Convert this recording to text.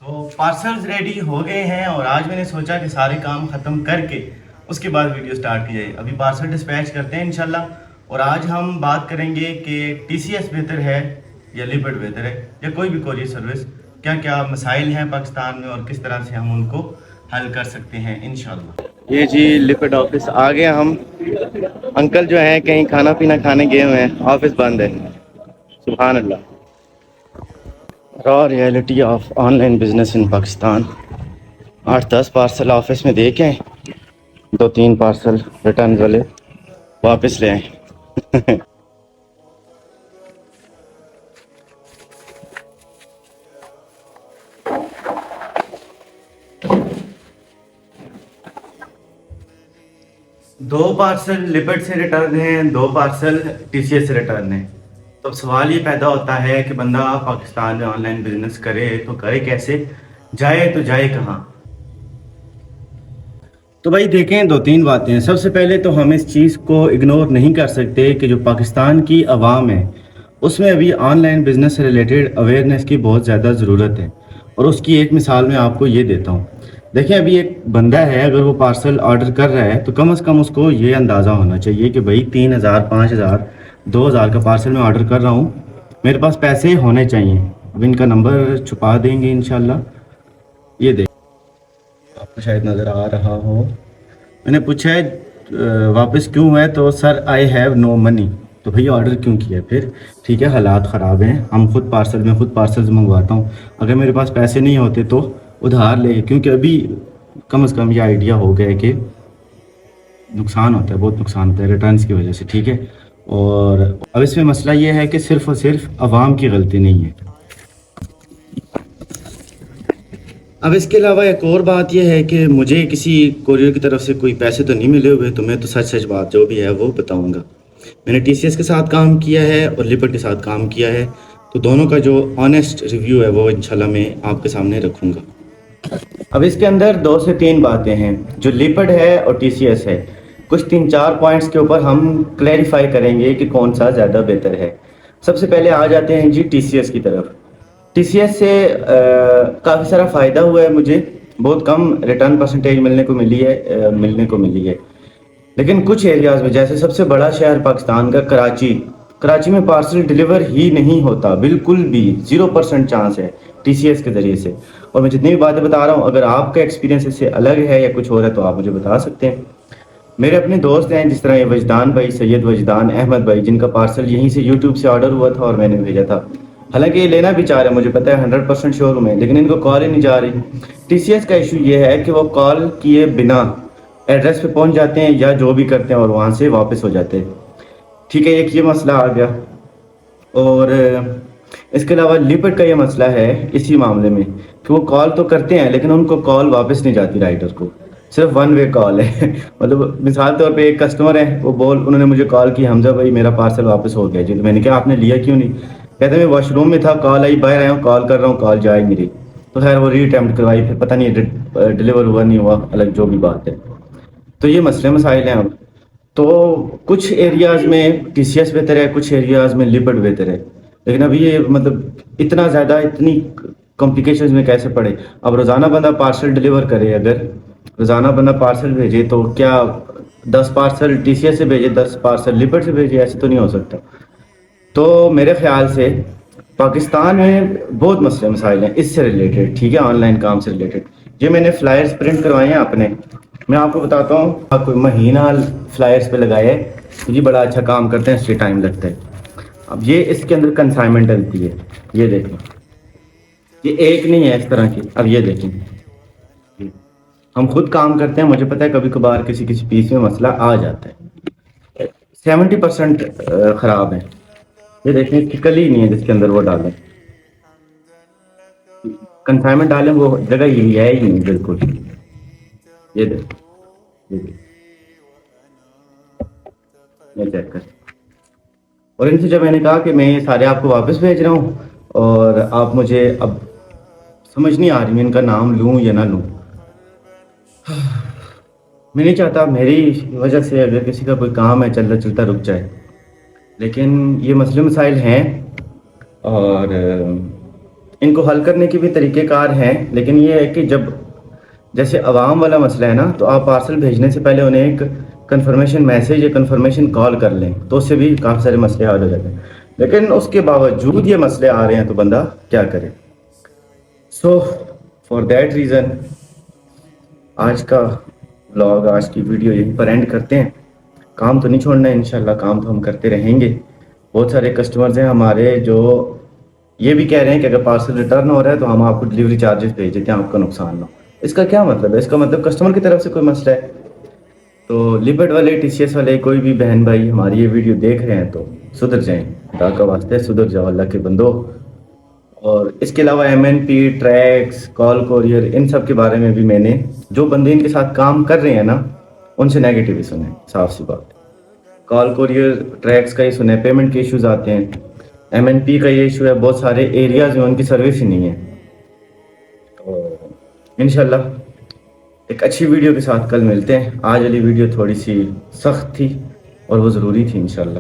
तो parcels ready हो गए हैं और आज मैंने सोचा कि सारे काम ख़त्म करके उसके बाद वीडियो स्टार्ट की जाए। अभी पार्सल डिस्पैच करते हैं इंशाल्लाह। और आज हम बात करेंगे कि टीसीएस बेहतर है या लिबर्ट बेहतर है या कोई भी कोरियर सर्विस, क्या क्या मसाइल हैं पाकिस्तान में और किस तरह से हम उनको हल कर सकते हैं इंशाल्लाह। ये जी लिबर्ट ऑफिस आ गए हम। अंकल जो हैं कहीं खाना पीना खाने गए हुए हैं, ऑफिस बंद है। सुभान अल्लाह। Raw reality of online business in Pakistan. 8-10 parcel office में दे के आए, 2-3 पार्सल रिटर्न वाले वापस ले आए। दो पार्सल लिबर्ट से रिटर्न हैं, 2 पार्सल टीसीएस से रिटर्न हैं। तो अब सवाल ये पैदा होता है कि बंदा पाकिस्तान में ऑनलाइन बिजनेस करे तो करे कैसे, जाए तो जाए कहाँ। तो भाई देखें, 2-3 बातें हैं। सबसे पहले तो हम इस चीज़ को इग्नोर नहीं कर सकते कि जो पाकिस्तान की आवाम है उसमें अभी ऑनलाइन बिजनेस से रिलेटेड अवेयरनेस की बहुत ज़्यादा ज़रूरत है। और उसकी एक मिसाल मैं आपको ये देता हूँ। देखें, अभी एक बंदा है, अगर वो पार्सल ऑर्डर कर रहा है तो कम से कम उसको ये अंदाज़ा होना चाहिए कि भाई 3,000, 5,000, 2,000 का पार्सल मैं ऑर्डर कर रहा हूँ, मेरे पास पैसे होने चाहिए। अब इनका नंबर छुपा देंगे इंशाल्लाह। ये देख, आपको शायद नज़र आ रहा हो। मैंने पूछा है वापस क्यों है, तो sir I have no money. तो भैया ऑर्डर क्यों किया फिर? ठीक है, हालात ख़राब हैं, मैं खुद पार्सल्स मंगवाता हूँ। अगर मेरे पास पैसे नहीं होते तो उधार ले, क्योंकि अभी कम से कम ये आइडिया हो गया है कि नुकसान होता है, बहुत नुकसान होता है रिटर्न्स की वजह से। ठीक है, और अब इसमें मसला ये है कि सिर्फ़ और सिर्फ आवाम की गलती नहीं है। अब इसके अलावा एक और बात यह है कि मुझे किसी कोरियर की तरफ से कोई पैसे तो नहीं मिले हुए, तो मैं तो सच बात जो भी है वो बताऊंगा। मैंने टीसीएस के साथ काम किया है और लिबर्ट के साथ काम किया है, तो दोनों का जो ऑनेस्ट रिव्यू है वो इंशाल्लाह मैं आपके सामने रखूंगा। अब इसके अंदर 2 से 3 बातें हैं, जो लिबर्ट है और टीसीएस है। कुछ 3-4 पॉइंट्स के ऊपर हम क्लैरिफाई करेंगे कि कौन सा ज़्यादा बेहतर है। सबसे पहले आ जाते हैं जी टीसीएस की तरफ। टीसीएस से काफ़ी सारा फ़ायदा हुआ है मुझे, बहुत कम रिटर्न परसेंटेज मिलने को मिली है। लेकिन कुछ एरियाज़ में, जैसे सबसे बड़ा शहर पाकिस्तान का कराची में पार्सल डिलीवर ही नहीं होता, बिल्कुल भी 0% चांस है टीसीएस के ज़रिए से। और मैं जितनी भी बातें बता रहा हूँ, अगर आपका एक्सपीरियंस इससे अलग है या कुछ और है तो आप मुझे बता सकते हैं। मेरे अपने दोस्त हैं, जिस तरह ये वजदान भाई, सैयद वजदान अहमद भाई, जिनका पार्सल यहीं से यूट्यूब से ऑर्डर हुआ था और मैंने भेजा था। हालांकि ये लेना भी चाह रहे हैं, मुझे पता है 100% श्योर हूँ मैं, लेकिन इनको कॉल ही नहीं जा रही। टीसीएस का इशू ये है कि वो कॉल किए बिना एड्रेस पे पहुंच जाते हैं या जो भी करते हैं और वहाँ से वापस हो जाते हैं। ठीक है, एक ये मसला आ गया। और इसके अलावा लिबर्ट का ये मसला है इसी मामले में कि वो कॉल तो करते हैं लेकिन उनको कॉल वापस नहीं जाती राइडर को, सिर्फ 1 वे कॉल है। मतलब मिसाल तौर पे एक कस्टमर है, उन्होंने मुझे कॉल की, हमजा भाई मेरा पार्सल वापस हो गया जी। तो मैंने कहा आपने लिया क्यों नहीं? कहते मैं वॉशरूम में था, कॉल आई, बाहर आया हूँ, कॉल कर रहा हूँ, कॉल जा ही नहीं रही। तो खैर वो रीअटेम्प्ट करवाई, फिर पता नहीं डिलीवर हुआ नहीं हुआ, अलग जो भी बात है। तो ये मसाइल हैं। अब तो कुछ एरियाज़ में टीसीएस बेहतर है, कुछ एरियाज़ में लिबर्ट बेहतर है। लेकिन अब ये मतलब इतना ज़्यादा, इतनी कॉम्प्लिकेशंस में कैसे पड़े? अब रोज़ाना बंदा पार्सल डिलीवर करे, अगर रोज़ाना बंदा पार्सल भेजे तो क्या 10 पार्सल टीसीएस से भेजे, 10 पार्सल लिबर्ट से भेजे? ऐसे तो नहीं हो सकता। तो मेरे ख्याल से पाकिस्तान में बहुत मसाइल हैं इससे रिलेटेड, ठीक है, ऑनलाइन काम से रिलेटेड। ये मैंने फ्लायर्स प्रिंट करवाए हैं अपने, मैं आपको बताता हूँ। आपको महीना फ्लायर्स पे लगाए हैं जी, बड़ा अच्छा काम करते हैं, इससे टाइम लगता है। अब ये इसके अंदर कंसाइनमेंट डलती है, ये देखें, ये एक नहीं है इस तरह की। अब ये देखें, हम खुद काम करते हैं, मुझे पता है कभी कभार किसी पीस में मसला आ जाता है। 70% ख़राब है। ये देखें, इसकी कली नहीं है जिसके अंदर वो डालें, कंसाइनमेंट डालें, वो जगह यही है ही नहीं बिल्कुल। ये देखो, ये चेक कर। और इनसे जब मैंने कहा कि मैं ये सारे आपको वापस भेज रहा हूँ और आप मुझे, अब समझ नहीं आ रही मैं इनका नाम लूँ या ना लूँ। मैं नहीं चाहता मेरी वजह से अगर किसी का कोई काम है चलता चलता रुक जाए, लेकिन ये मसाइल हैं। और ان کو حل کرنے کے بھی طریقہ کار ہیں، لیکن یہ ہے کہ جب جیسے عوام والا مسئلہ ہے نا، تو آپ پارسل بھیجنے سے پہلے انہیں ایک کنفرمیشن میسیج یا کنفرمیشن کال کر لیں، تو اس سے بھی کافی سارے مسئلے حل ہو جاتے ہیں. لیکن اس کے باوجود یہ مسئلے آ رہے ہیں تو بندہ کیا کرے. سو فار دیٹ ریزن آج کا بلاگ، آج کی ویڈیو یہیں پر اینڈ کرتے ہیں. کام تو نہیں چھوڑنا ہے انشاءاللہ، کام تو ہم کرتے رہیں گے. بہت سارے کسٹمرز ہیں ہمارے جو یہ بھی کہہ رہے ہیں کہ اگر پارسل ریٹرن ہو رہا ہے تو ہم آپ کو ڈلیوری چارجز بھیج دیتے ہیں، آپ کا نقصان نہ ہو. اس کا کیا مطلب ہے؟ اس کا مطلب کسٹمر کی طرف سے کوئی مسئلہ ہے. تو لبرٹ والے، ٹی سی ایس والے، کوئی بھی بہن بھائی ہماری یہ ویڈیو دیکھ رہے ہیں تو سدھر جائیں، خدا کا واسطے سدھر جاؤ اللہ کے بندو. اور اس کے علاوہ ایم این پی، ٹریکس، کال کوریئر، ان سب کے بارے میں بھی میں نے جو بندے ان کے ساتھ کام کر رہے ہیں نا ان سے نیگیٹو ہی سنے. صاف سی بات، کال کوریئر ٹریکس کا ہی سنے، پیمنٹ کے ایشوز آتے ہیں. ایم این پی کا یہ ایشو ہے، بہت سارے ایریاز میں ان کی سروس ہی نہیں ہے. تو انشاءاللہ ایک اچھی ویڈیو کے ساتھ کل ملتے ہیں. آج والی ویڈیو تھوڑی سی سخت تھی اور وہ ضروری تھی انشاءاللہ.